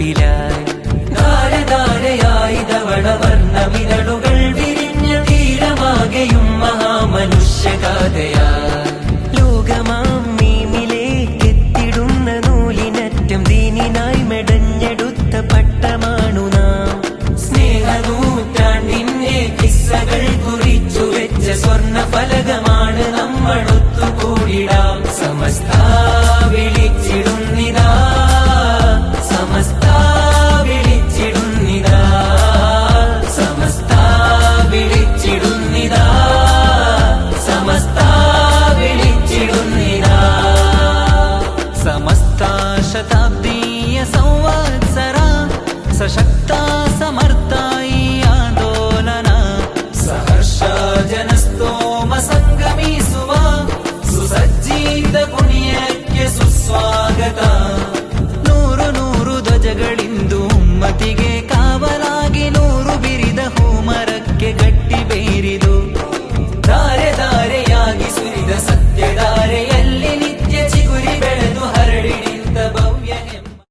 തീരപ്പരപ്പിലായി ധാരധാരയായി ധവളവർണ്ണമിതളുകൾ വിരിഞ്ഞ തീരമാകെയും മഹാമനുഷ്യഗാഥയായി ലോകമാം മീമിലേക്കെത്തിടുന്ന നൂലിനറ്റം ദീനിനായി മെടഞ്ഞെടുത്ത പട്ടമാണു നാം സ്നേഹനൂറ്റാണ്ടിന്റെ കിസ്സകൾ കുറിച്ചു വെച്ച സ്വർണ്ണ ഫലകമാണ് നമ്മൾ ഒത്തുകൂടിടാം സമസ്ത വിളിച്ചിടുന്നിതാ സമസ്ത വിളിച്ചിടുന്നിതാ സമസ്ത വിളിച്ചിടുന്നിതാ സമസ്ത വിളിച്ചിടുന്നിതാ സമസ്ത ശതാബ്ദീയ സംവത്സര സശക്ത സമർത്ഥ